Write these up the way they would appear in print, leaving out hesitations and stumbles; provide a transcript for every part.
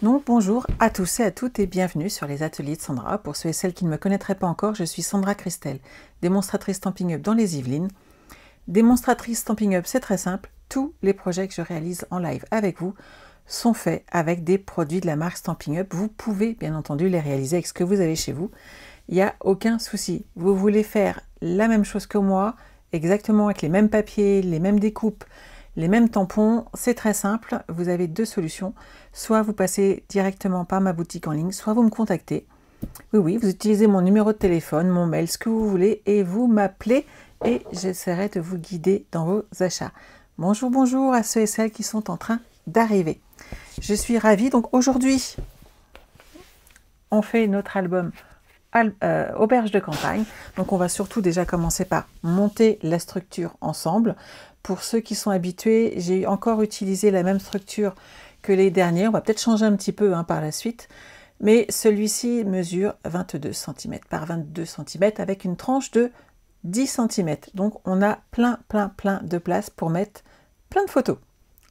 Donc bonjour à tous et à toutes et bienvenue sur les ateliers de Sandra. Pour ceux et celles qui ne me connaîtraient pas encore, je suis Sandra Christel, démonstratrice Stampin' Up dans les Yvelines. Démonstratrice Stampin' Up, c'est très simple, tous les projets que je réalise en live avec vous sont faits avec des produits de la marque Stampin' Up. Vous pouvez bien entendu les réaliser avec ce que vous avez chez vous, il n'y a aucun souci. Vous voulez faire la même chose que moi, exactement avec les mêmes papiers, les mêmes découpes, les mêmes tampons, c'est très simple, vous avez deux solutions. Soit vous passez directement par ma boutique en ligne, soit vous me contactez. Oui, vous utilisez mon numéro de téléphone, mon mail, ce que vous voulez, et vous m'appelez et j'essaierai de vous guider dans vos achats. Bonjour, bonjour à ceux et celles qui sont en train d'arriver. Je suis ravie. Donc aujourd'hui, on fait notre album Auberge de campagne. Donc on va surtout déjà commencer par monter la structure ensemble. Pour ceux qui sont habitués, j'ai encore utilisé la même structure que les derniers. On va peut-être changer un petit peu par la suite. Mais celui-ci mesure 22 cm par 22 cm avec une tranche de 10 cm. Donc on a plein de place pour mettre plein de photos.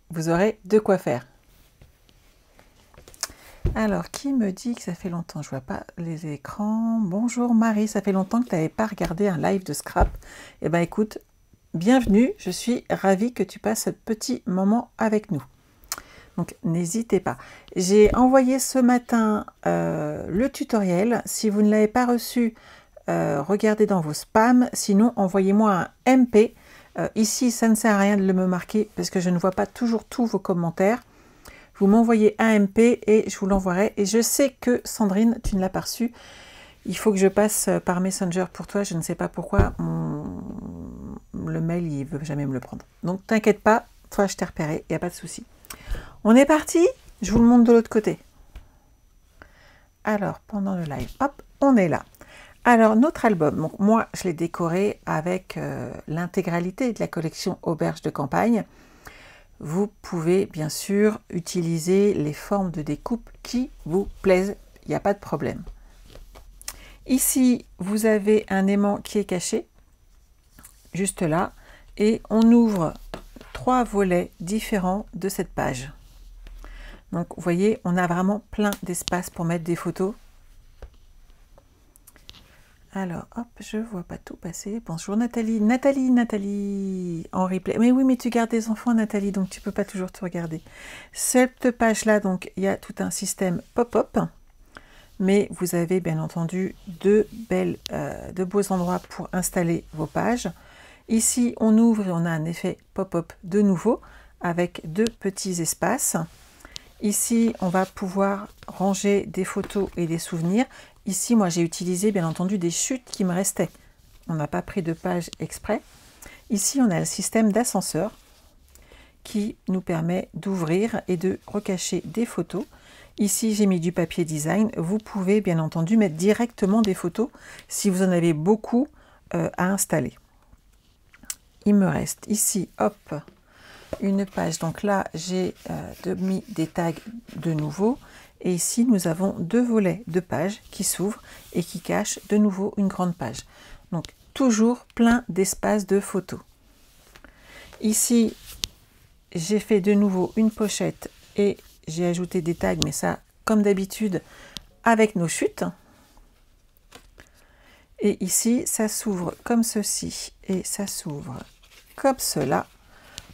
Vous aurez de quoi faire. Alors, qui me dit que ça fait longtemps? Je vois pas les écrans. Bonjour Marie, ça fait longtemps que tu n'avais pas regardé un live de scrap. Eh bien écoute, bienvenue, je suis ravie que tu passes ce petit moment avec nous. Donc n'hésitez pas. J'ai envoyé ce matin le tutoriel. Si vous ne l'avez pas reçu, regardez dans vos spams. Sinon, envoyez-moi un MP. Ici, ça ne sert à rien de le me marquer parce que je ne vois pas toujours tous vos commentaires. Vous m'envoyez un MP et je vous l'envoierai. Et je sais que Sandrine, tu ne l'as pas reçu. Il faut que je passe par Messenger pour toi. Je ne sais pas pourquoi. Le mail, il ne veut jamais me le prendre. Donc, t'inquiète pas. Toi, je t'ai repéré. Il n'y a pas de souci. On est parti. Je vous le montre de l'autre côté. Alors, pendant le live, hop, on est là. Alors, notre album, donc moi, je l'ai décoré avec l'intégralité de la collection Auberge de campagne. Vous pouvez bien sûr utiliser les formes de découpe qui vous plaisent, il n'y a pas de problème. Ici, vous avez un aimant qui est caché, juste là, et on ouvre 3 volets différents de cette page. Donc, vous voyez, on a vraiment plein d'espace pour mettre des photos. Alors, hop, je vois pas tout passer. Bonjour Nathalie. Nathalie, en replay. Mais oui, mais tu gardes des enfants, Nathalie, donc tu peux pas toujours tout regarder. Cette page-là, donc, il y a tout un système pop-up. Mais vous avez bien entendu de beaux endroits pour installer vos pages. Ici, on ouvre et on a un effet pop-up de nouveau avec 2 petits espaces. Ici, on va pouvoir ranger des photos et des souvenirs. Ici, moi, j'ai utilisé, bien entendu, des chutes qui me restaient. On n'a pas pris de page exprès. Ici, on a le système d'ascenseur qui nous permet d'ouvrir et de recacher des photos. Ici, j'ai mis du papier design. Vous pouvez, bien entendu, mettre directement des photos si vous en avez beaucoup à installer. Il me reste ici, hop, une page. Donc là, j'ai mis des tags de nouveau. Et ici, nous avons 2 volets de pages qui s'ouvrent et qui cachent de nouveau une grande page. Donc, toujours plein d'espace de photos. Ici, j'ai fait de nouveau une pochette et j'ai ajouté des tags, mais ça, comme d'habitude, avec nos chutes. Et ici, ça s'ouvre comme ceci et ça s'ouvre comme cela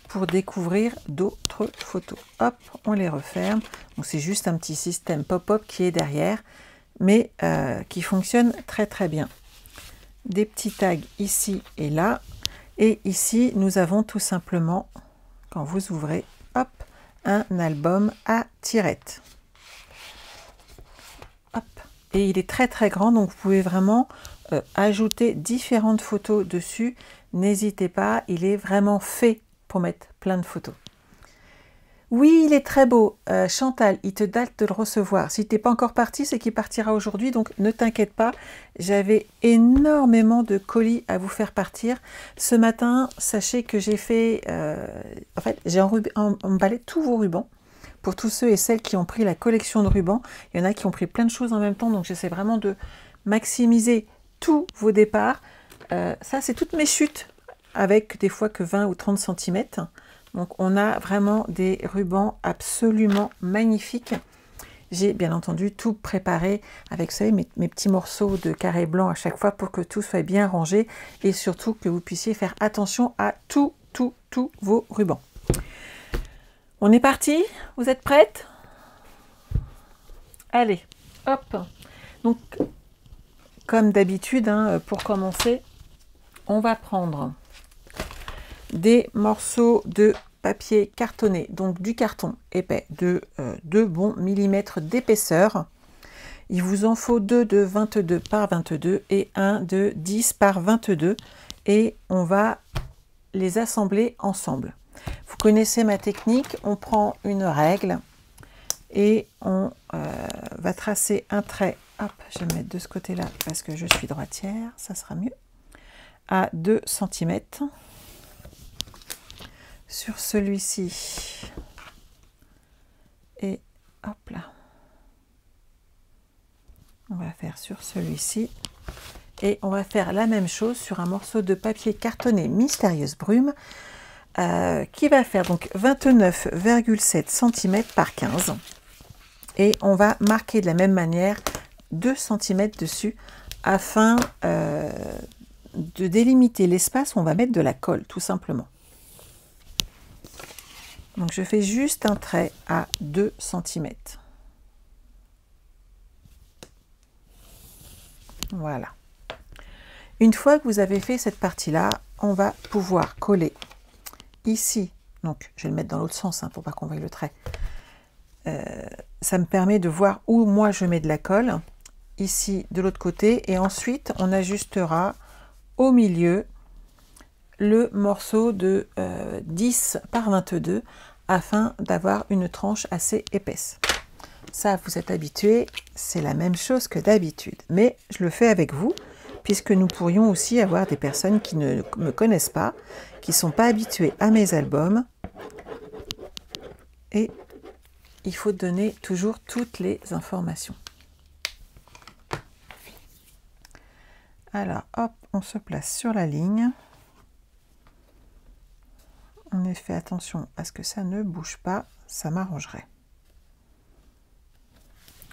pour découvrir d'autres photos. Hop, on les referme. Donc c'est juste un petit système pop-up qui est derrière, mais qui fonctionne très bien. Des petits tags ici et là. Et ici, nous avons tout simplement, quand vous ouvrez, hop, un album à tirettes. Hop. Et il est très grand, donc vous pouvez vraiment ajouter différentes photos dessus. N'hésitez pas, il est vraiment fait pour mettre plein de photos. Oui, il est très beau. Chantal, il te date de le recevoir. Si tu n'es pas encore parti, c'est qu'il partira aujourd'hui, donc ne t'inquiète pas. J'avais énormément de colis à vous faire partir. Ce matin, sachez que j'ai fait... en fait, j'ai emballé tous vos rubans. Pour tous ceux et celles qui ont pris la collection de rubans, il y en a qui ont pris plein de choses en même temps, donc j'essaie vraiment de maximiser tous vos départs. Ça, c'est toutes mes chutes, avec des fois que 20 ou 30 cm. Donc on a vraiment des rubans absolument magnifiques. J'ai bien entendu tout préparé avec, vous savez, mes petits morceaux de carré blanc à chaque fois pour que tout soit bien rangé et surtout que vous puissiez faire attention à tous vos rubans. On est parti? Vous êtes prêtes? Allez, hop. Donc, comme d'habitude, hein, pour commencer, on va prendre des morceaux de papier cartonné, donc du carton épais de 2 bons millimètres d'épaisseur. Il vous en faut 2 de 22 par 22 et un de 10 par 22 et on va les assembler ensemble. Vous connaissez ma technique, on prend une règle et on va tracer un trait. Hop, je vais me mettre de ce côté-là parce que je suis droitière, ça sera mieux. À 2 cm. Sur celui-ci. Et hop là. On va faire sur celui-ci. Et on va faire la même chose sur un morceau de papier cartonné Mystérieuse Brume qui va faire donc 29,7 cm par 15. Et on va marquer de la même manière 2 cm dessus afin de délimiter l'espace où on va mettre de la colle, tout simplement. Donc je fais juste un trait à 2 cm. Voilà. Une fois que vous avez fait cette partie-là, on va pouvoir coller ici. Donc je vais le mettre dans l'autre sens hein, pour pas qu'on voie le trait. Ça me permet de voir où moi je mets de la colle. Ici de l'autre côté. Et ensuite on ajustera au milieu le morceau de 10 par 22 afin d'avoir une tranche assez épaisse. Ça, vous êtes habitués, c'est la même chose que d'habitude. Mais je le fais avec vous, puisque nous pourrions aussi avoir des personnes qui ne me connaissent pas, qui ne sont pas habituées à mes albums. Et il faut donner toujours toutes les informations. Alors, hop, on se place sur la ligne. En effet, attention à ce que ça ne bouge pas, ça m'arrangerait.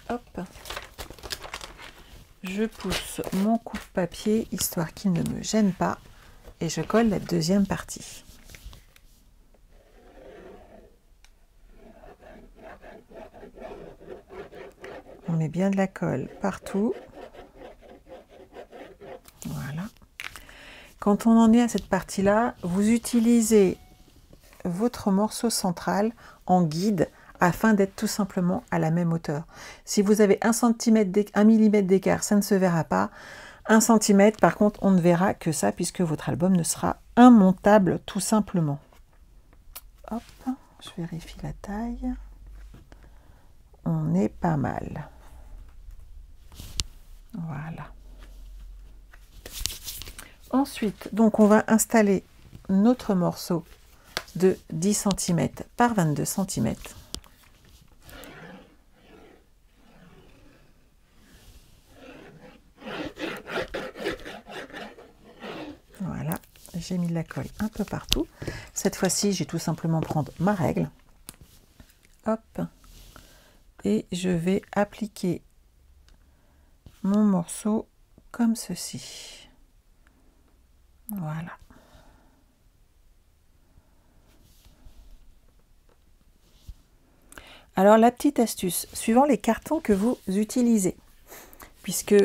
Hop, je pousse mon coupe-papier histoire qu'il ne me gêne pas et je colle la deuxième partie. On met bien de la colle partout. Voilà. Quand on en est à cette partie-là, vous utilisez votre morceau central en guide afin d'être tout simplement à la même hauteur. Si vous avez 1 mm d'écart, ça ne se verra pas. 1 cm, par contre, on ne verra que ça puisque votre album ne sera immontable tout simplement. Hop, je vérifie la taille. On est pas mal. Voilà. Ensuite, donc on va installer notre morceau de 10 cm par 22 cm. Voilà, j'ai mis de la colle un peu partout. Cette fois-ci, je vais tout simplement prendre ma règle. Hop. Et je vais appliquer mon morceau comme ceci. Voilà. Alors la petite astuce, suivant les cartons que vous utilisez, puisque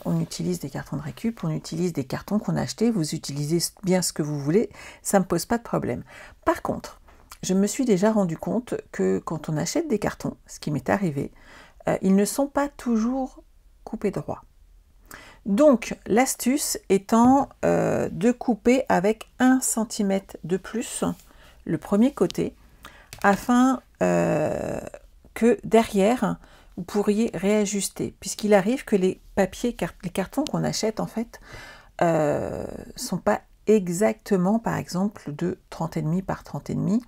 on utilise des cartons de récup, on utilise des cartons qu'on a achetés, vous utilisez bien ce que vous voulez, ça ne me pose pas de problème. Par contre, je me suis déjà rendu compte que quand on achète des cartons, ce qui m'est arrivé, ils ne sont pas toujours coupés droit. Donc l'astuce étant de couper avec 1 cm de plus le premier côté, afin que derrière, vous pourriez réajuster, puisqu'il arrive que les cartons qu'on achète, en fait, sont pas exactement, par exemple, de 30,5 par 30,5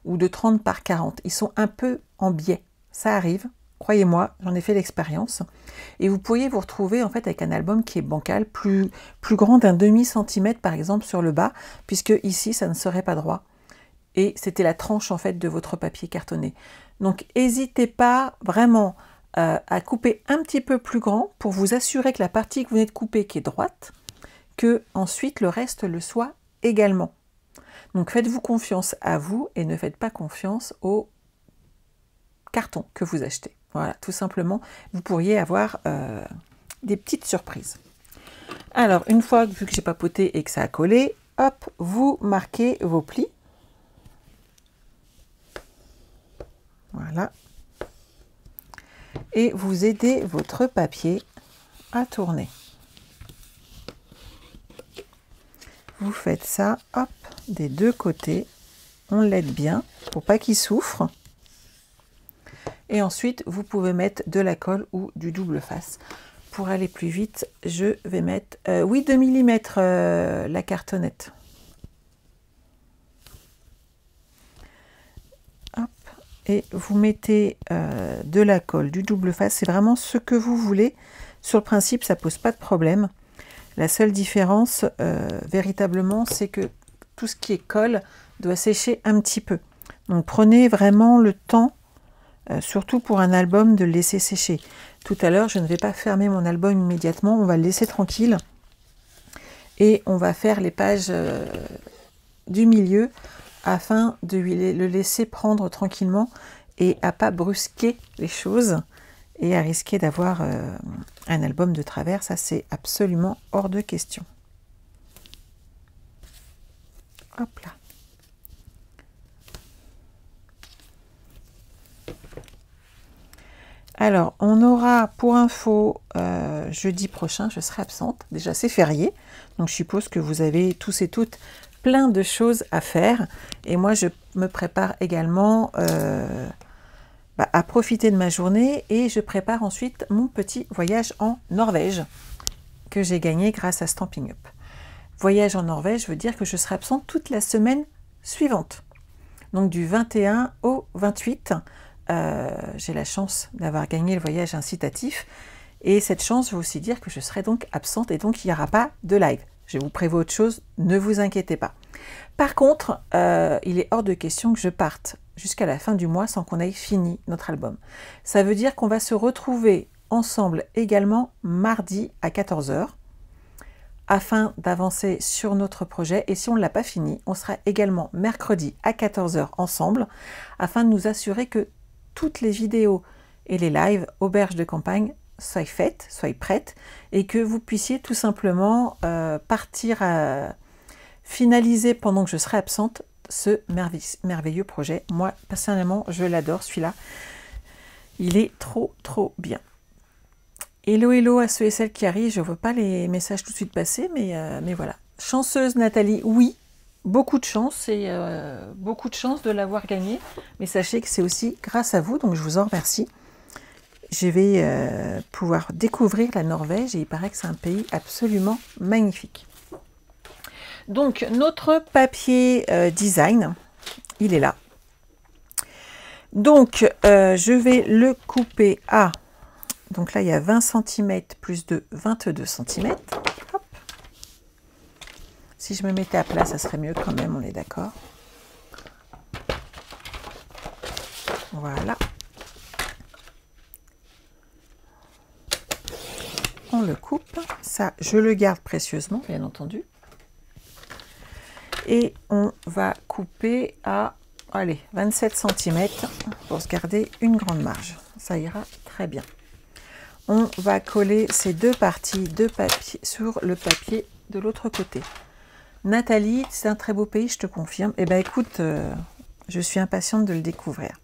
ou de 30 par 40. Ils sont un peu en biais. Ça arrive, croyez-moi, j'en ai fait l'expérience. Et vous pourriez vous retrouver, en fait, avec un album qui est bancal, plus grand d'un demi-centimètre, par exemple, sur le bas, puisque ici, ça ne serait pas droit. Et c'était la tranche en fait de votre papier cartonné. Donc n'hésitez pas vraiment à couper un petit peu plus grand pour vous assurer que la partie que vous venez de couper qui est droite, que ensuite le reste le soit également. Donc faites-vous confiance à vous et ne faites pas confiance au carton que vous achetez. Voilà, tout simplement, vous pourriez avoir des petites surprises. Alors, une fois vu que j'ai papoté et que ça a collé, hop, vous marquez vos plis. Voilà. Et vous aidez votre papier à tourner. Vous faites ça, hop, des deux côtés. On l'aide bien pour pas qu'il souffre. Et ensuite, vous pouvez mettre de la colle ou du double face. Pour aller plus vite, je vais mettre 2 mm la cartonnette. Hop. Et vous mettez de la colle, du double face. C'est vraiment ce que vous voulez. Sur le principe, ça pose pas de problème. La seule différence, véritablement, c'est que tout ce qui est colle doit sécher un petit peu. Donc prenez vraiment le temps, surtout pour un album, de le laisser sécher. Tout à l'heure, je ne vais pas fermer mon album immédiatement, on va le laisser tranquille. Et on va faire les pages du milieu afin de le laisser prendre tranquillement et à pas brusquer les choses et à risquer d'avoir un album de travers. Ça, c'est absolument hors de question. Hop là. Alors, on aura pour info, jeudi prochain, je serai absente. Déjà, c'est férié, donc je suppose que vous avez tous et toutes plein de choses à faire. Et moi, je me prépare également à profiter de ma journée et je prépare ensuite mon petit voyage en Norvège que j'ai gagné grâce à Stampin' Up. Voyage en Norvège veut dire que je serai absente toute la semaine suivante. Donc du 21 au 28. J'ai la chance d'avoir gagné le voyage incitatif et cette chance veut aussi dire que je serai donc absente et donc il n'y aura pas de live. Je vous prévois autre chose, ne vous inquiétez pas. Par contre, il est hors de question que je parte jusqu'à la fin du mois sans qu'on ait fini notre album. Ça veut dire qu'on va se retrouver ensemble également mardi à 14 h afin d'avancer sur notre projet. Et si on ne l'a pas fini, on sera également mercredi à 14 h ensemble afin de nous assurer que toutes les vidéos et les lives auberge de campagne soient faites, soient prêtes et que vous puissiez tout simplement partir à finaliser pendant que je serai absente ce merveilleux projet. Moi, personnellement, je l'adore celui-là. Il est trop bien. Hello à ceux et celles qui arrivent. Je ne vois pas les messages tout de suite passer, mais voilà. Chanceuse Nathalie, oui. Beaucoup de chance et beaucoup de chance de l'avoir gagné. Mais sachez que c'est aussi grâce à vous, donc je vous en remercie. Je vais pouvoir découvrir la Norvège et il paraît que c'est un pays absolument magnifique. Donc notre papier design, il est là. Donc je vais le couper à, donc là il y a 20 cm plus de 22 cm. Hop. Si je me mettais à plat, ça serait mieux quand même, on est d'accord. Voilà. On le coupe. Ça, je le garde précieusement, bien entendu. Et on va couper à, allez, 27 cm pour se garder une grande marge. Ça ira très bien. On va coller ces deux parties de papier sur le papier de l'autre côté. Nathalie, c'est un très beau pays, je te confirme. Eh bien, écoute, je suis impatiente de le découvrir.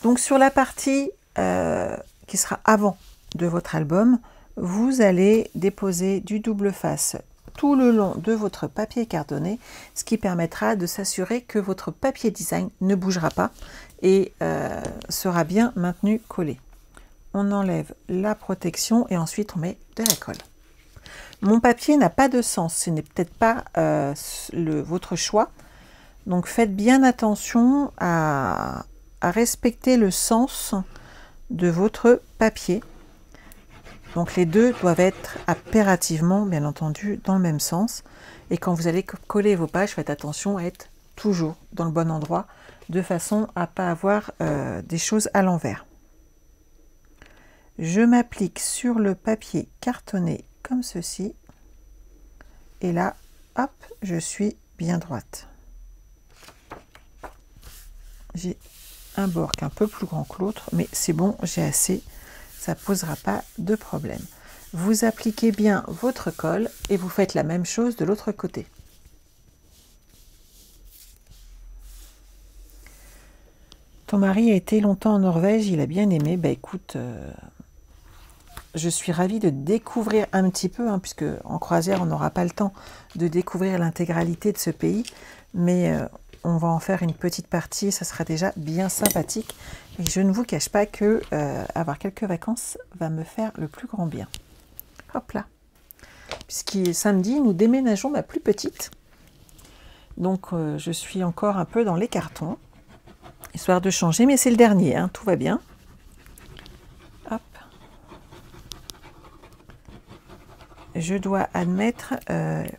Donc, sur la partie qui sera avant de votre album, vous allez déposer du double face tout le long de votre papier cartonné, ce qui permettra de s'assurer que votre papier design ne bougera pas et sera bien maintenu collé. On enlève la protection et ensuite on met de la colle. Mon papier n'a pas de sens, ce n'est peut-être pas votre choix. Donc faites bien attention à respecter le sens de votre papier. Donc les deux doivent être impérativement, bien entendu, dans le même sens. Et quand vous allez coller vos pages, faites attention à être toujours dans le bon endroit, de façon à ne pas avoir des choses à l'envers. Je m'applique sur le papier cartonné comme ceci. Et là, hop, je suis bien droite. J'ai un bord qui est un peu plus grand que l'autre, mais c'est bon, j'ai assez. Ça ne posera pas de problème. Vous appliquez bien votre colle et vous faites la même chose de l'autre côté. Ton mari a été longtemps en Norvège, il a bien aimé. Bah écoute, je suis ravie de découvrir un petit peu, hein, puisque en croisière, on n'aura pas le temps de découvrir l'intégralité de ce pays, mais on va en faire une petite partie et ça sera déjà bien sympathique. Et je ne vous cache pas que avoir quelques vacances va me faire le plus grand bien. Hop là. Puisqu'il samedi, nous déménageons ma plus petite. Donc je suis encore un peu dans les cartons, histoire de changer, mais c'est le dernier, hein, tout va bien. Hop. Je dois admettre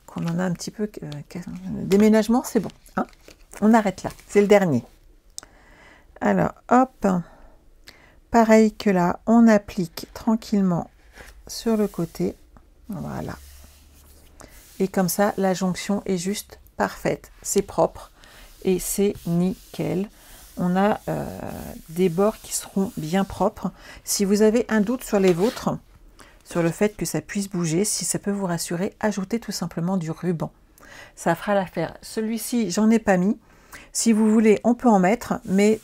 qu'on en a un petit peu... déménagement, c'est bon. Hein, on arrête là, c'est le dernier. Alors, hop. Pareil que là, on applique tranquillement sur le côté. Voilà. Et comme ça, la jonction est juste parfaite. C'est propre et c'est nickel. On a des bords qui seront bien propres. Si vous avez un doute sur les vôtres, sur le fait que ça puisse bouger, si ça peut vous rassurer, ajoutez tout simplement du ruban. Ça fera l'affaire. Celui-ci, j'en ai pas mis. Si vous voulez, on peut en mettre, mais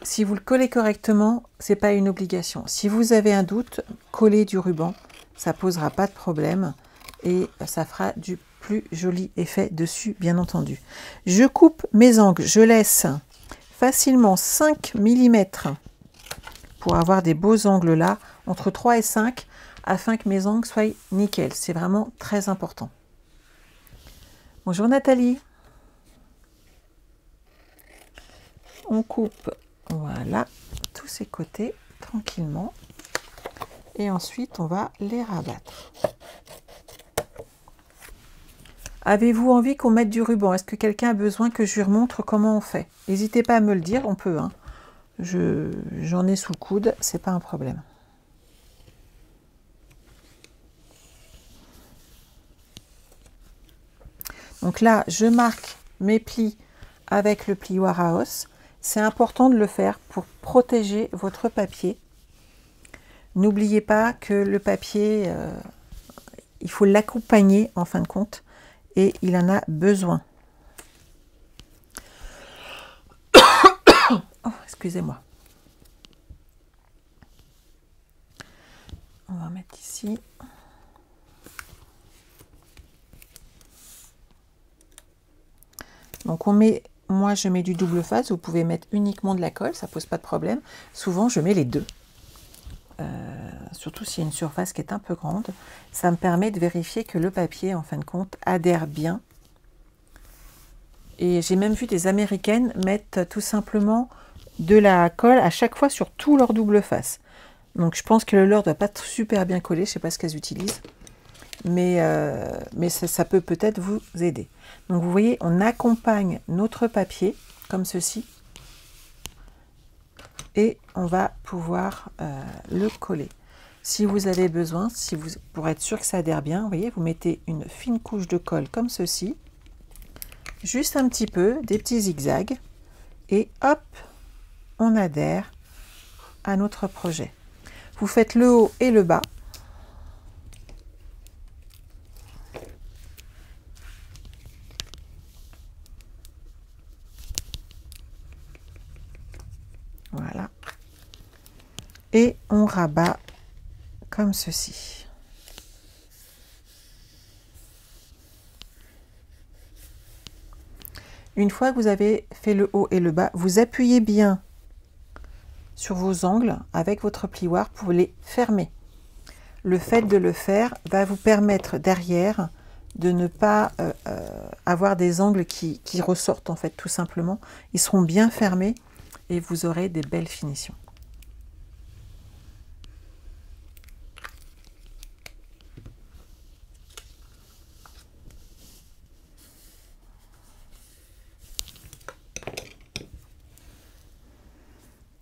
si vous le collez correctement, c'est pas une obligation. Si vous avez un doute, collez du ruban. Ça posera pas de problème et ça fera du plus joli effet dessus, bien entendu. Je coupe mes angles, je laisse facilement 5 mm pour avoir des beaux angles là, entre 3 et 5, afin que mes angles soient nickel. C'est vraiment très important. Bonjour Nathalie. On coupe, voilà, tous ces côtés tranquillement. Et ensuite, on va les rabattre. Avez-vous envie qu'on mette du ruban? Est-ce que quelqu'un a besoin que je lui remontre comment on fait? N'hésitez pas à me le dire, on peut. Hein. J'en ai sous le coude, c'est pas un problème. Donc là, je marque mes plis avec le plioir à os. C'est important de le faire pour protéger votre papier. N'oubliez pas que le papier, il faut l'accompagner en fin de compte et il en a besoin. Oh, excusez-moi. On va mettre ici. Donc on met, moi je mets du double face, vous pouvez mettre uniquement de la colle, ça pose pas de problème. Souvent je mets les deux. Surtout s'il y a une surface qui est un peu grande, ça me permet de vérifier que le papier en fin de compte adhère bien. Et j'ai même vu des américaines mettre tout simplement de la colle à chaque fois sur tout leur double face. Donc je pense que le leur doit pas super bien coller, je sais pas ce qu'elles utilisent. Mais ça peut peut-être vous aider. Donc vous voyez, on accompagne notre papier comme ceci. Et on va pouvoir le coller. Si vous avez besoin, pour être sûr que ça adhère bien, vous voyez, vous mettez une fine couche de colle comme ceci. Juste un petit peu, des petits zigzags. Et hop, on adhère à notre projet. Vous faites le haut et le bas. Voilà. Et on rabat comme ceci. Une fois que vous avez fait le haut et le bas, vous appuyez bien sur vos angles avec votre plioir pour les fermer. Le fait de le faire va vous permettre derrière de ne pas avoir des angles qui ressortent en fait tout simplement. Ils seront bien fermés et vous aurez des belles finitions.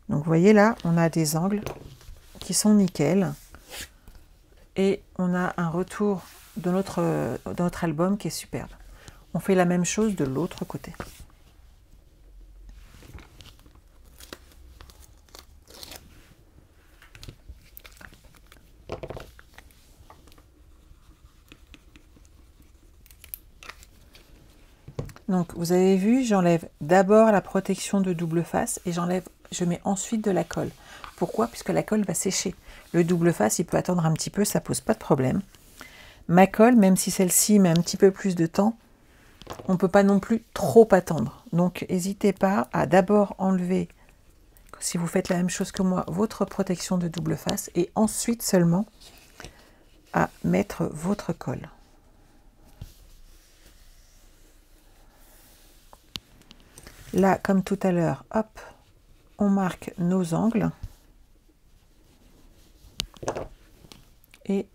Donc vous voyez là, on a des angles qui sont nickel. Et on a un retour de notre album qui est superbe. On fait la même chose de l'autre côté. Donc vous avez vu, j'enlève d'abord la protection de double face et je mets ensuite de la colle. Pourquoi? Puisque la colle va sécher. Le double face, il peut attendre un petit peu, ça pose pas de problème. Ma colle, même si celle-ci met un petit peu plus de temps, on ne peut pas non plus trop attendre. Donc n'hésitez pas à d'abord enlever, si vous faites la même chose que moi, votre protection de double face et ensuite seulement à mettre votre colle. Là, comme tout à l'heure, hop, on marque nos angles et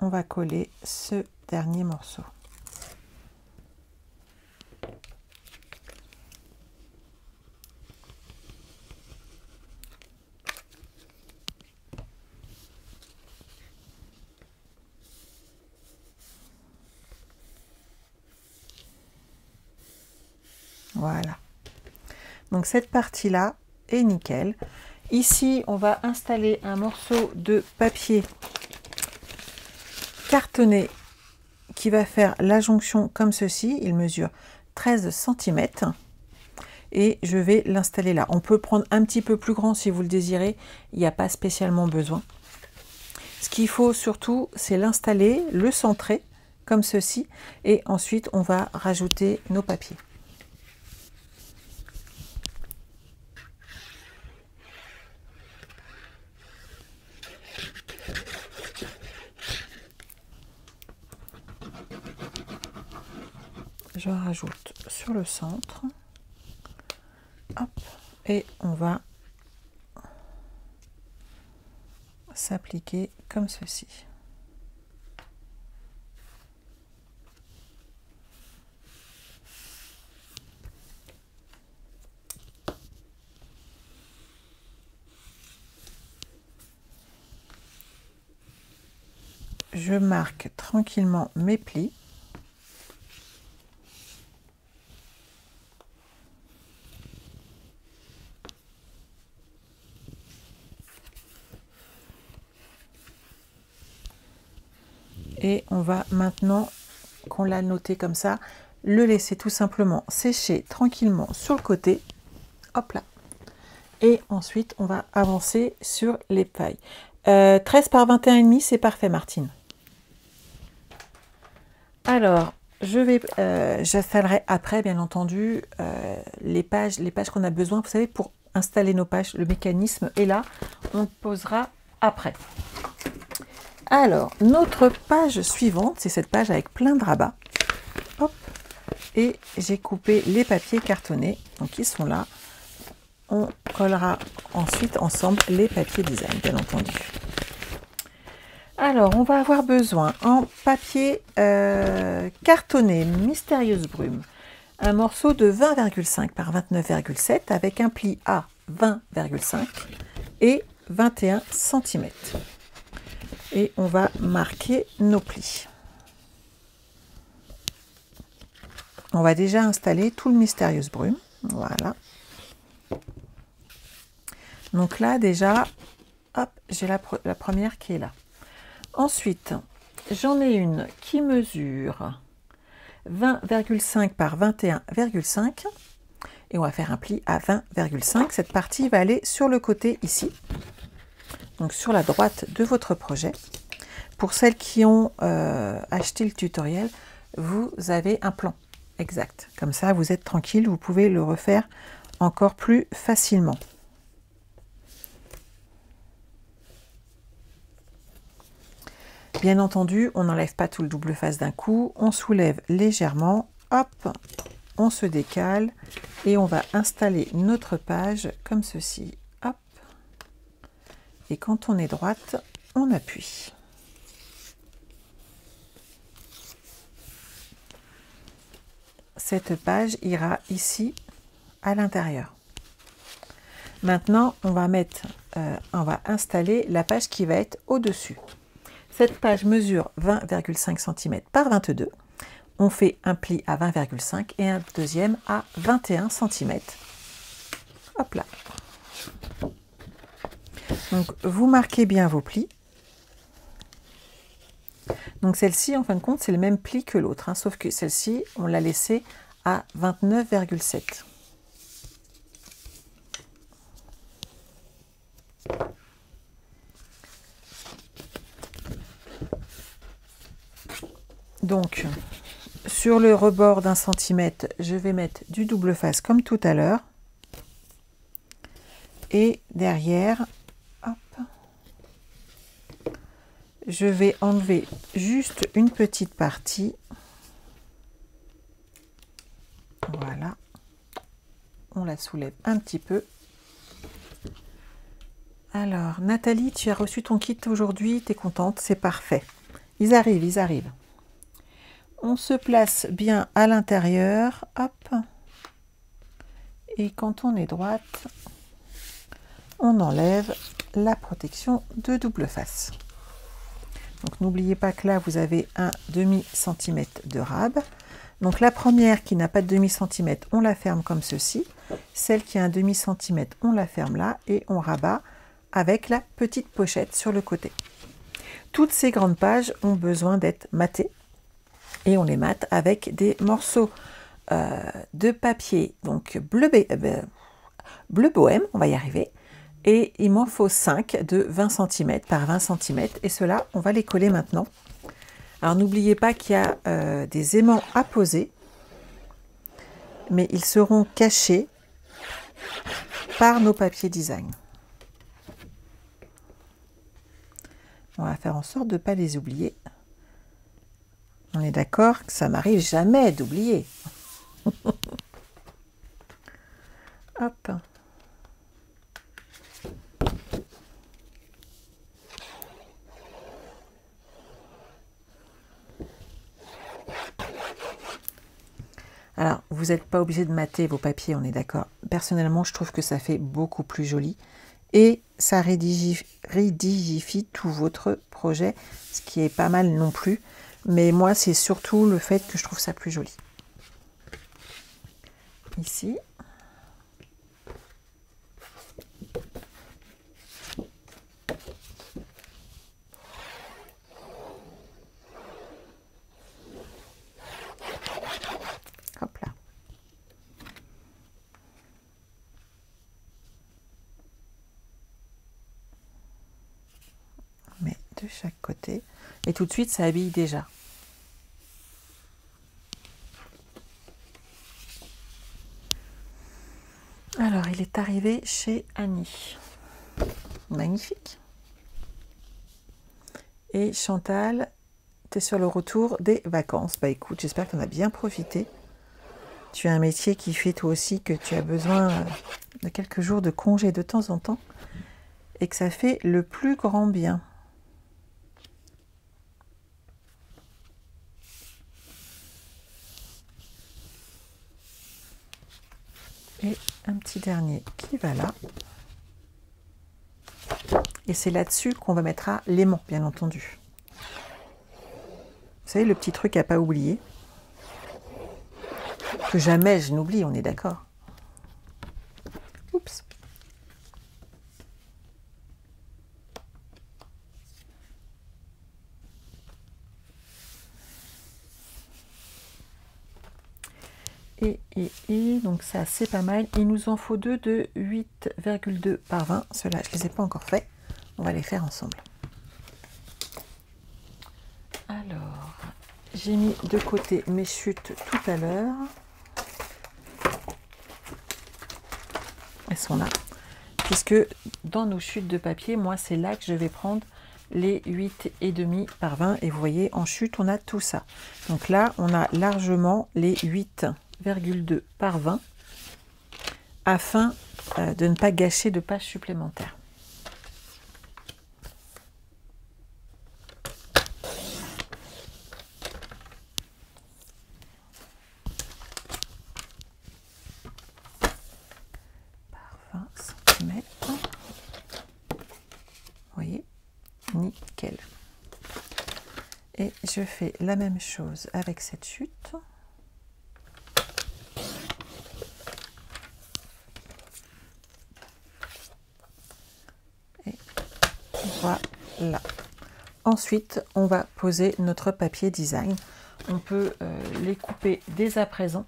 on va coller ce dernier morceau. Voilà. Donc cette partie-là est nickel. Ici, on va installer un morceau de papier cartonné qui va faire la jonction comme ceci. Il mesure 13 cm et je vais l'installer là. On peut prendre un petit peu plus grand si vous le désirez. Il n'y a pas spécialement besoin. Ce qu'il faut surtout, c'est l'installer, le centrer comme ceci et ensuite on va rajouter nos papiers. Je rajoute sur le centre, hop, et on va s'appliquer comme ceci. Je marque tranquillement mes plis. Et on va maintenant, qu'on l'a noté comme ça, le laisser tout simplement sécher tranquillement sur le côté. Hop là. Et ensuite, on va avancer sur les pailles. 13 par 21,5, c'est parfait, Martine. Alors, j'installerai après, bien entendu, les pages qu'on a besoin. Vous savez, pour installer nos pages, le mécanisme est là. On le posera après. Alors, notre page suivante, c'est cette page avec plein de rabats. Hop, et j'ai coupé les papiers cartonnés, donc ils sont là. On collera ensuite ensemble les papiers design, bien entendu. Alors, on va avoir besoin en papier cartonné Mystérieuse Brume, un morceau de 20,5 par 29,7 avec un pli à 20,5 et 21 cm. Et on va marquer nos plis. On va déjà installer tout le Mystérieuse Brume. Voilà. Donc là, déjà, hop, j'ai la première qui est là. Ensuite, j'en ai une qui mesure 20,5 par 21,5. Et on va faire un pli à 20,5. Cette partie va aller sur le côté ici. Donc sur la droite de votre projet. Pour celles qui ont acheté le tutoriel, vous avez un plan exact. Comme ça, vous êtes tranquille, vous pouvez le refaire encore plus facilement. Bien entendu, on n'enlève pas tout le double face d'un coup, on soulève légèrement, hop, on se décale et on va installer notre page comme ceci. Hop. Et quand on est droite, on appuie. Cette page ira ici à l'intérieur. Maintenant, on va installer la page qui va être au-dessus. Cette page mesure 20,5 cm par 22. On fait un pli à 20,5 et un deuxième à 21 cm. Hop là. Donc, vous marquez bien vos plis. Donc, celle-ci, en fin de compte, c'est le même pli que l'autre, hein, sauf que celle-ci, on l'a laissée à 29,7. Donc, sur le rebord d'1 centimètre, je vais mettre du double face comme tout à l'heure. Et derrière, hop, je vais enlever juste une petite partie. Voilà. On la soulève un petit peu. Alors, Nathalie, tu as reçu ton kit aujourd'hui, tu es contente, c'est parfait. Ils arrivent, ils arrivent. On se place bien à l'intérieur, hop. Et quand on est droite, on enlève la protection de double face. Donc n'oubliez pas que là, vous avez un demi-centimètre de rab. Donc la première qui n'a pas de demi-centimètre, on la ferme comme ceci. Celle qui a un demi-centimètre, on la ferme là et on rabat avec la petite pochette sur le côté. Toutes ces grandes pages ont besoin d'être matées. Et on les mate avec des morceaux de papier, donc bleu bohème, on va y arriver. Et il m'en faut 5 de 20 cm par 20 cm. Et ceux-là, on va les coller maintenant. Alors n'oubliez pas qu'il y a des aimants à poser, mais ils seront cachés par nos papiers design. On va faire en sorte de ne pas les oublier. On est d'accord que ça m'arrive jamais d'oublier. Hop. Alors, vous n'êtes pas obligé de mater vos papiers, on est d'accord. Personnellement, je trouve que ça fait beaucoup plus joli. Et ça rigidifie tout votre projet, ce qui est pas mal non plus. Mais moi, c'est surtout le fait que je trouve ça plus joli. Ici. Hop là. On met de chaque côté. Et tout de suite, ça habille déjà. Alors, il est arrivé chez Annie. Magnifique. Et Chantal, tu es sur le retour des vacances. Bah écoute, j'espère que tu en as bien profité. Tu as un métier qui fait toi aussi que tu as besoin de quelques jours de congé de temps en temps. Et que ça fait le plus grand bien. Et un petit dernier qui va là. Et c'est là-dessus qu'on va mettre l'aimant, bien entendu. Vous savez, le petit truc à pas oublier. Que jamais je n'oublie, on est d'accord. Oups. Et donc ça c'est pas mal. Il nous en faut deux de 8,2 par 20. Ceux-là, je ne les ai pas encore faits. On va les faire ensemble. Alors, j'ai mis de côté mes chutes tout à l'heure. Elles sont là. Puisque dans nos chutes de papier, moi c'est là que je vais prendre les 8,5 par 20. Et vous voyez, en chute, on a tout ça. Donc là, on a largement les 8,2 par 20 afin de ne pas gâcher de pages supplémentaires. Par 20 cm. Et je fais la même chose avec cette chute. Et voilà. Ensuite, on va poser notre papier design. On peut les couper dès à présent.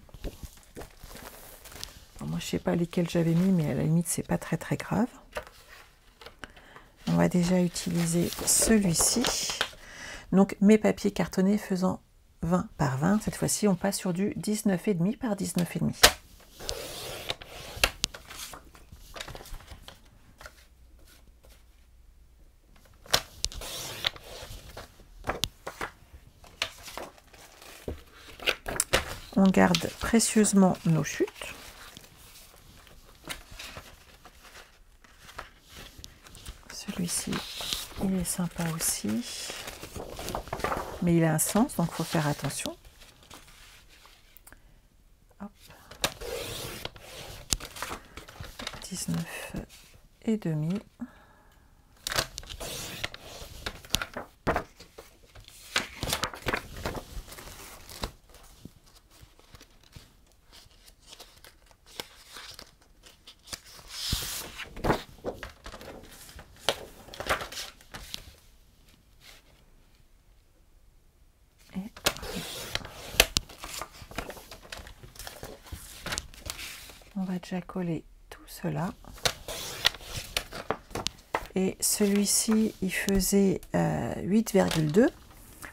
Alors moi, je ne sais pas lesquels j'avais mis, mais à la limite, c'est pas très grave. On va déjà utiliser celui-ci. Donc, mes papiers cartonnés faisant 20 par 20. Cette fois-ci, on passe sur du 19,5 par 19,5. On garde précieusement nos chutes. Celui-ci, il est sympa aussi. Mais il a un sens, donc il faut faire attention. Hop. 19,5. On va déjà coller tout cela. Et celui-ci, il faisait 8,2.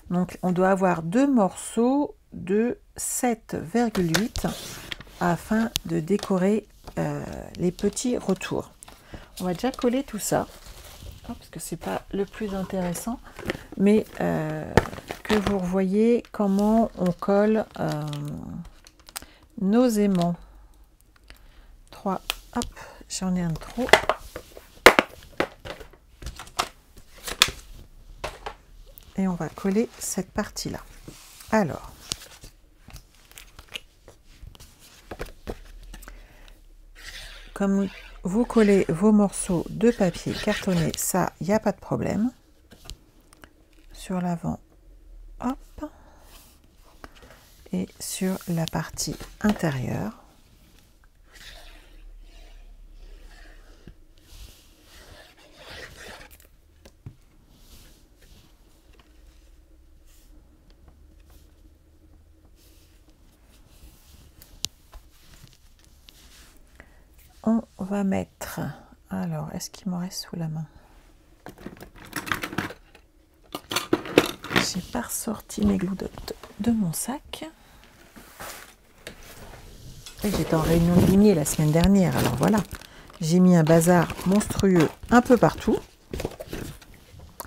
Donc, on doit avoir deux morceaux de 7,8 afin de décorer les petits retours. On va déjà coller tout ça, parce que c'est pas le plus intéressant, mais que vous voyez comment on colle nos aimants. 3, hop, j'en ai un de trop. Et on va coller cette partie-là. Alors, comme vous collez vos morceaux de papier cartonné, ça, il n'y a pas de problème. Sur l'avant, hop. Et sur la partie intérieure. On va mettre, alors est-ce qu'il me reste sous la main? J'ai pas ressorti mes glue dots de mon sac. J'étais en réunion de limier la semaine dernière, alors voilà. J'ai mis un bazar monstrueux un peu partout.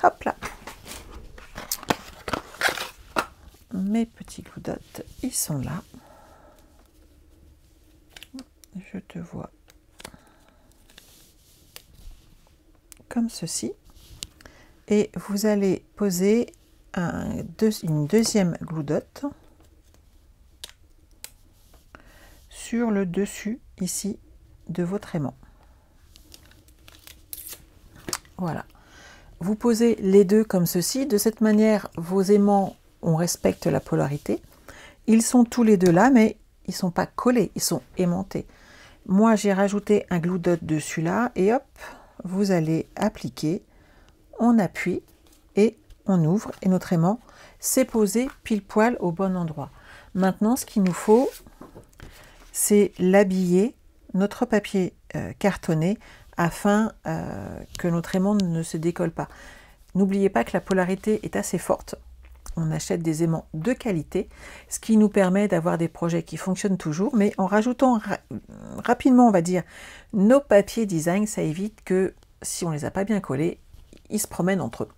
Hop là. Mes petits glue dots, ils sont là. Je te vois. Comme ceci, et vous allez poser une deuxième glue dot sur le dessus ici de votre aimant. Voilà, vous posez les deux comme ceci. De cette manière, vos aimants, on respecte la polarité. Ils sont tous les deux là, mais ils sont pas collés, ils sont aimantés. Moi, j'ai rajouté un glue dot dessus là, et hop, vous allez appliquer, on appuie et on ouvre, et notre aimant s'est posé pile poil au bon endroit. Maintenant, ce qu'il nous faut, c'est l'habiller, notre papier cartonné, afin que notre aimant ne se décolle pas. N'oubliez pas que la polarité est assez forte. On achète des aimants de qualité, ce qui nous permet d'avoir des projets qui fonctionnent toujours, mais en rajoutant rapidement, on va dire, nos papiers design, ça évite que, si on les a pas bien collés, ils se promènent entre eux.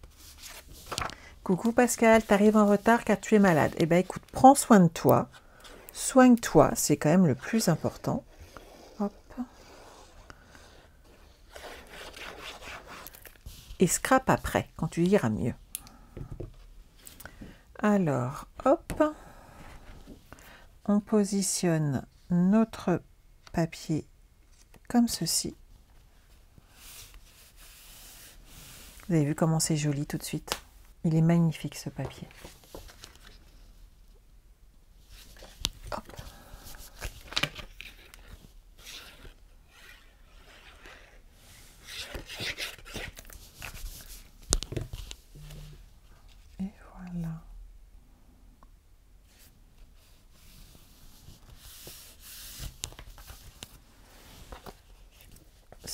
Coucou Pascal, t'arrives en retard car tu es malade. Eh bien écoute, prends soin de toi, soigne-toi, c'est quand même le plus important. Hop. Et scrape après, quand tu iras mieux. Alors, hop, on positionne notre papier comme ceci. Vous avez vu comment c'est joli tout de suite? Il est magnifique ce papier.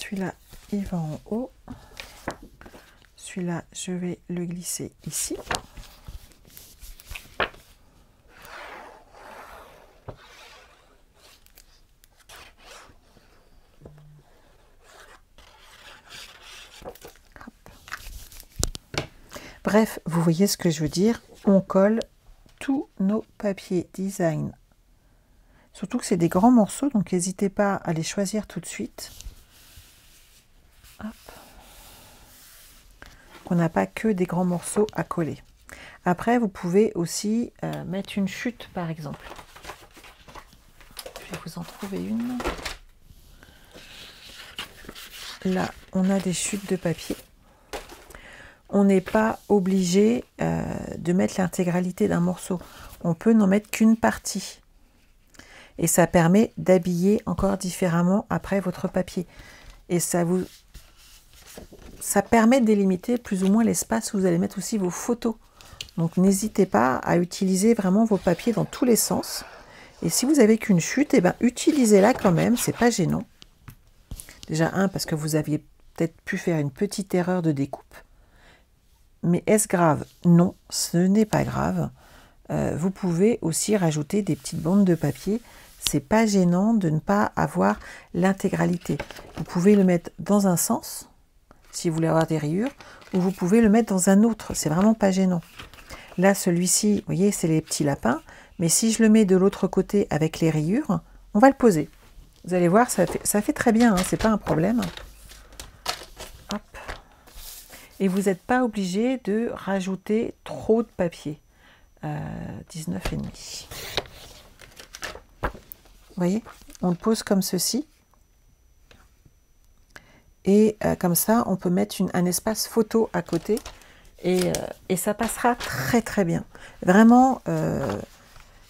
celui-là, il va en haut. Celui-là, je vais le glisser ici. Bref, vous voyez ce que je veux dire. On colle tous nos papiers design. Surtout que c'est des grands morceaux, donc n'hésitez pas à les choisir tout de suite. Hop. On n'a pas que des grands morceaux à coller. Après, vous pouvez aussi mettre une chute, par exemple. Je vais vous en trouver une. Là, on a des chutes de papier. On n'est pas obligé de mettre l'intégralité d'un morceau. On peut n'en mettre qu'une partie. Et ça permet d'habiller encore différemment après votre papier. Et ça permet de délimiter plus ou moins l'espace où vous allez mettre aussi vos photos. Donc n'hésitez pas à utiliser vraiment vos papiers dans tous les sens. Et si vous n'avez qu'une chute, eh ben, utilisez-la quand même, c'est pas gênant. Déjà, parce que vous aviez peut-être pu faire une petite erreur de découpe. Mais est-ce grave? Non, ce n'est pas grave. Vous pouvez aussi rajouter des petites bandes de papier. C'est pas gênant de ne pas avoir l'intégralité. Vous pouvez le mettre dans un sens, si vous voulez avoir des rayures, ou vous pouvez le mettre dans un autre. C'est vraiment pas gênant. Là, celui-ci, vous voyez, c'est les petits lapins. Mais si je le mets de l'autre côté avec les rayures, on va le poser. Vous allez voir, ça fait très bien, hein, c'est pas un problème. Hop. Et vous n'êtes pas obligé de rajouter trop de papier. 19,5. Vous voyez, on le pose comme ceci. Et comme ça, on peut mettre un espace photo à côté. Et ça passera très très bien. Vraiment,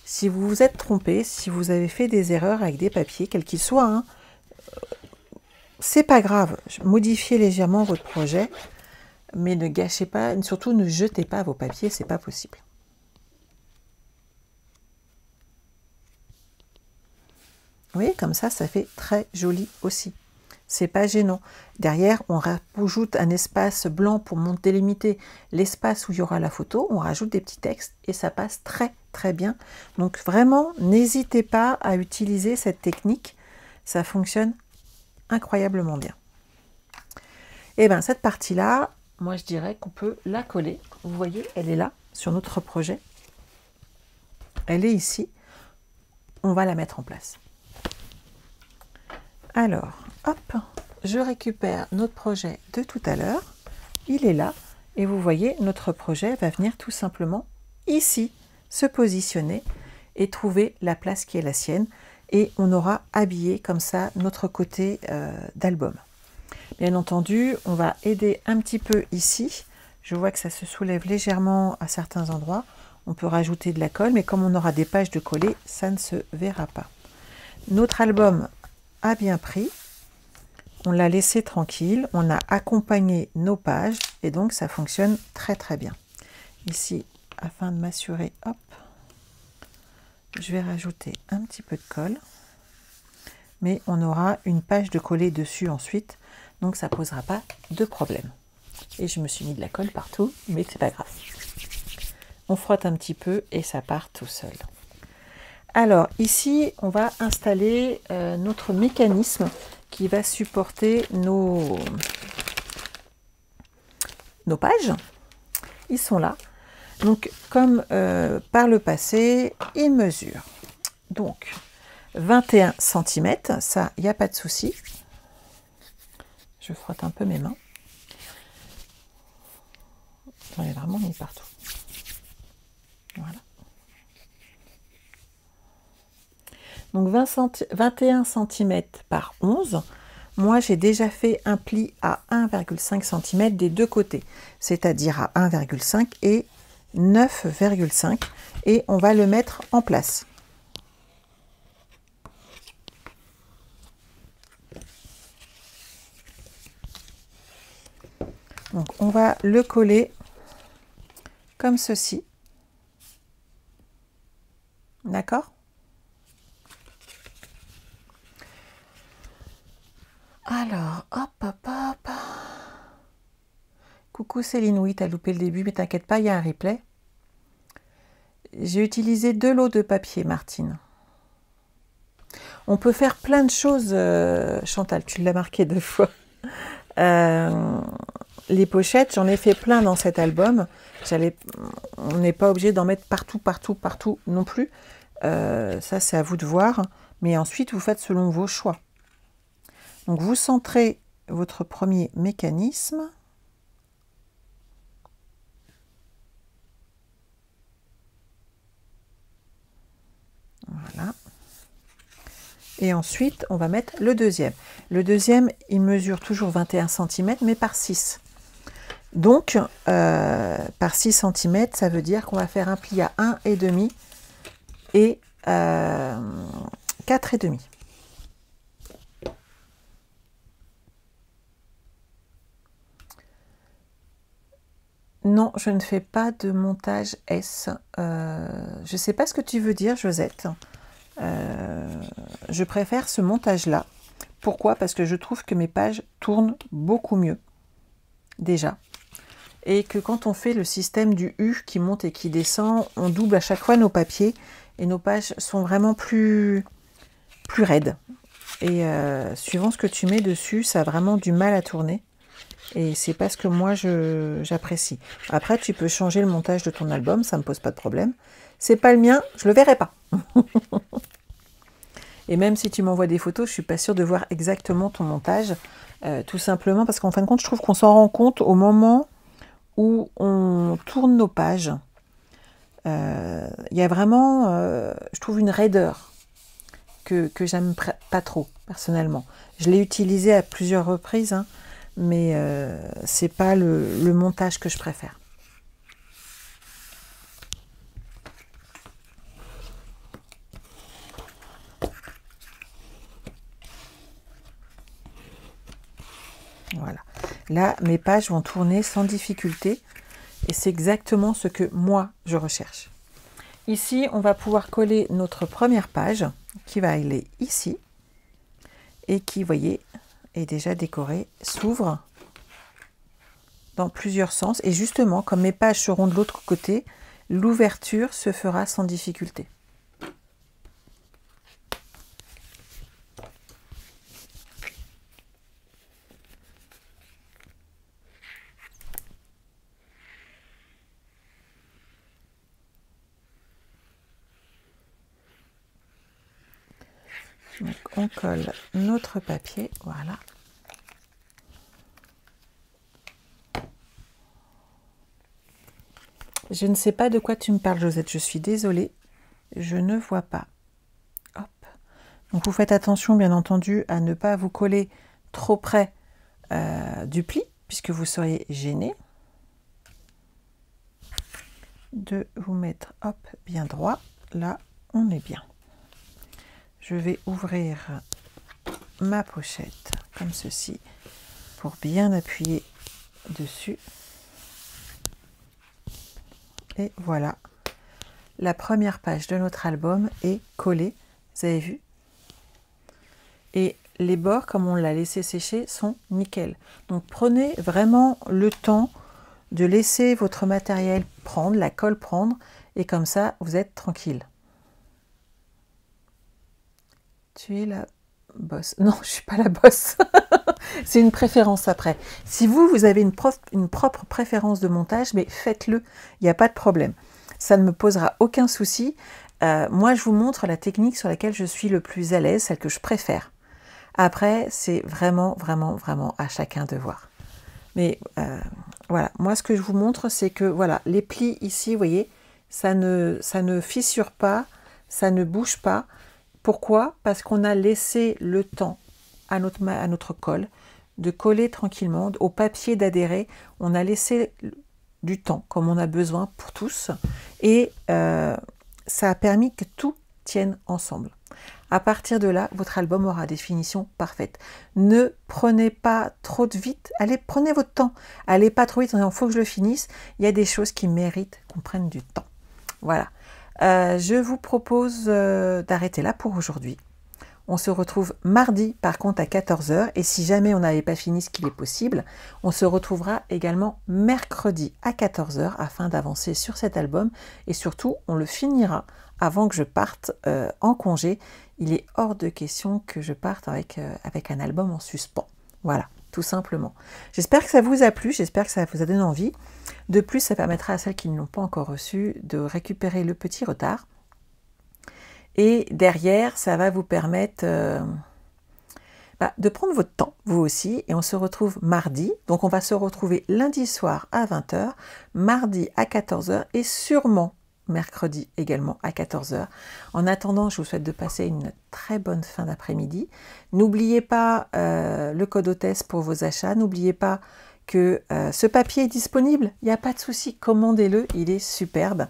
si vous vous êtes trompé, si vous avez fait des erreurs avec des papiers, quels qu'ils soient, hein, c'est pas grave. Modifiez légèrement votre projet. Mais ne gâchez pas, surtout ne jetez pas vos papiers, c'est pas possible. Vous voyez, comme ça fait très joli aussi. C'est pas gênant. Derrière, on rajoute un espace blanc pour délimiter l'espace où il y aura la photo. On rajoute des petits textes et ça passe très très bien. Donc vraiment, n'hésitez pas à utiliser cette technique. Ça fonctionne incroyablement bien. Et bien, cette partie-là, moi, je dirais qu'on peut la coller. Vous voyez, elle est là, sur notre projet. Elle est ici. On va la mettre en place. Alors, hop, je récupère notre projet de tout à l'heure. Il est là. Et vous voyez, notre projet va venir tout simplement ici, se positionner et trouver la place qui est la sienne. Et on aura habillé comme ça notre côté d'album. Bien entendu, on va aider un petit peu ici. Je vois que ça se soulève légèrement à certains endroits. On peut rajouter de la colle, mais comme on aura des pages de coller, ça ne se verra pas. Notre album a bien pris. On l'a laissé tranquille. On a accompagné nos pages et donc ça fonctionne très très bien. Ici, afin de m'assurer, hop, je vais rajouter un petit peu de colle. Mais on aura une page de coller dessus ensuite. Donc ça ne posera pas de problème. Et je me suis mis de la colle partout, mais c'est pas grave. On frotte un petit peu et ça part tout seul. Alors ici, on va installer notre mécanisme qui va supporter nos pages. Ils sont là. Donc comme par le passé, ils mesurent. Donc 21 cm, ça, il n'y a pas de souci. Je frotte un peu mes mains. J'en ai vraiment mis partout. Voilà. Donc 21 cm par 11. Moi, j'ai déjà fait un pli à 1,5 cm des deux côtés, c'est-à-dire à 1,5 et 9,5. Et on va le mettre en place. Donc, on va le coller comme ceci. D'accord? Alors, hop. Coucou Céline, oui, t'as loupé le début, mais t'inquiète pas, il y a un replay. J'ai utilisé 2 lots de papier, Martine. On peut faire plein de choses, Chantal, tu l'as marqué 2 fois. Les pochettes, j'en ai fait plein dans cet album. On n'est pas obligé d'en mettre partout, partout, partout non plus. Ça, c'est à vous de voir. Mais ensuite, vous faites selon vos choix. Donc, vous centrez votre premier mécanisme. Voilà. Et ensuite, on va mettre le deuxième. Le deuxième, il mesure toujours 21 cm, mais par 6. Donc, par 6 cm, ça veut dire qu'on va faire un pli à 1,5 et 4,5. Non, je ne fais pas de montage S. Je ne sais pas ce que tu veux dire, Josette. Je préfère ce montage-là. Pourquoi? Parce que je trouve que mes pages tournent beaucoup mieux, déjà. Et que quand on fait le système du U qui monte et qui descend, on double à chaque fois nos papiers et nos pages sont vraiment plus raides. Et suivant ce que tu mets dessus, ça a vraiment du mal à tourner. Et c'est pas ce que moi j'apprécie. Après, tu peux changer le montage de ton album, ça me pose pas de problème. C'est pas le mien, je le verrai pas. Et même si tu m'envoies des photos, je suis pas sûre de voir exactement ton montage. Tout simplement parce qu'en fin de compte, je trouve qu'on s'en rend compte au moment où on tourne nos pages. Il y a vraiment, je trouve, une raideur que j'aime pas trop, personnellement. Je l'ai utilisé à plusieurs reprises, hein, mais c'est pas le montage que je préfère. Voilà. Là, mes pages vont tourner sans difficulté et c'est exactement ce que moi, je recherche. Ici, on va pouvoir coller notre première page qui va aller ici et qui, vous voyez, est déjà décorée, s'ouvre dans plusieurs sens. Et justement, comme mes pages seront de l'autre côté, l'ouverture se fera sans difficulté. Donc, on colle notre papier, voilà. Je ne sais pas de quoi tu me parles, Josette, je suis désolée, je ne vois pas. Hop. Donc, vous faites attention, bien entendu, à ne pas vous coller trop près du pli, puisque vous seriez gêné. De vous mettre, hop, bien droit. Là, on est bien. Je vais ouvrir ma pochette comme ceci pour bien appuyer dessus. Et voilà, la première page de notre album est collée, vous avez vu. Et les bords, comme on l'a laissé sécher, sont nickel. Donc prenez vraiment le temps de laisser votre matériel prendre, la colle prendre, et comme ça, vous êtes tranquille. Tu es la boss. Non, je ne suis pas la boss. C'est une préférence après. Si vous avez une propre préférence de montage, mais faites-le, il n'y a pas de problème. Ça ne me posera aucun souci. Moi, je vous montre la technique sur laquelle je suis le plus à l'aise, celle que je préfère. Après, c'est vraiment, vraiment, vraiment à chacun de voir. Mais voilà, moi, ce que je vous montre, c'est que voilà, les plis ici, vous voyez, ça ne fissure pas, ça ne bouge pas. Pourquoi? Parce qu'on a laissé le temps à notre colle de coller tranquillement, au papier d'adhérer. On a laissé du temps, comme on a besoin pour tous. Et ça a permis que tout tienne ensemble. À partir de là, votre album aura des finitions parfaites. Ne prenez pas trop de vite. Allez, prenez votre temps. Allez pas trop vite. Il faut que je le finisse. Il y a des choses qui méritent qu'on prenne du temps. Voilà. Je vous propose d'arrêter là pour aujourd'hui. On se retrouve mardi par contre à 14 h. Et si jamais on n'avait pas fini ce qu'il est possible, on se retrouvera également mercredi à 14 h afin d'avancer sur cet album. Et surtout, on le finira avant que je parte en congé. Il est hors de question que je parte avec un album en suspens. Voilà, tout simplement. J'espère que ça vous a plu, j'espère que ça vous a donné envie. De plus, ça permettra à celles qui ne l'ont pas encore reçu de récupérer le petit retard. Et derrière, ça va vous permettre de prendre votre temps, vous aussi. Et on se retrouve mardi. Donc, on va se retrouver lundi soir à 20 h, mardi à 14 h et sûrement mercredi également à 14 h. En attendant, je vous souhaite de passer une très bonne fin d'après-midi. N'oubliez pas le code hôtesse pour vos achats. N'oubliez pas que ce papier est disponible. Il n'y a pas de souci, commandez-le, il est superbe.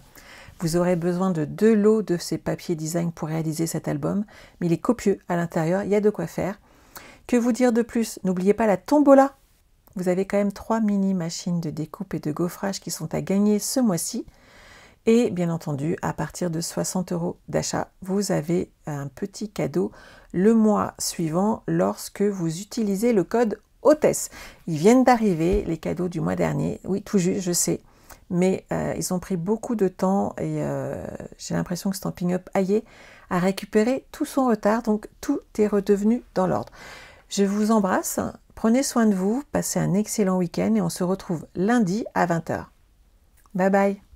Vous aurez besoin de 2 lots de ces papiers design pour réaliser cet album, mais il est copieux à l'intérieur, il y a de quoi faire. Que vous dire de plus? N'oubliez pas la tombola. Vous avez quand même 3 mini machines de découpe et de gaufrage qui sont à gagner ce mois-ci. Et bien entendu, à partir de 60 € d'achat, vous avez un petit cadeau le mois suivant lorsque vous utilisez le code hôtesse. Ils viennent d'arriver, les cadeaux du mois dernier. Oui, tout juste, je sais. Mais ils ont pris beaucoup de temps et j'ai l'impression que Stampin' Up! A récupéré tout son retard. Donc, tout est redevenu dans l'ordre. Je vous embrasse. Prenez soin de vous. Passez un excellent week-end et on se retrouve lundi à 20 h. Bye bye.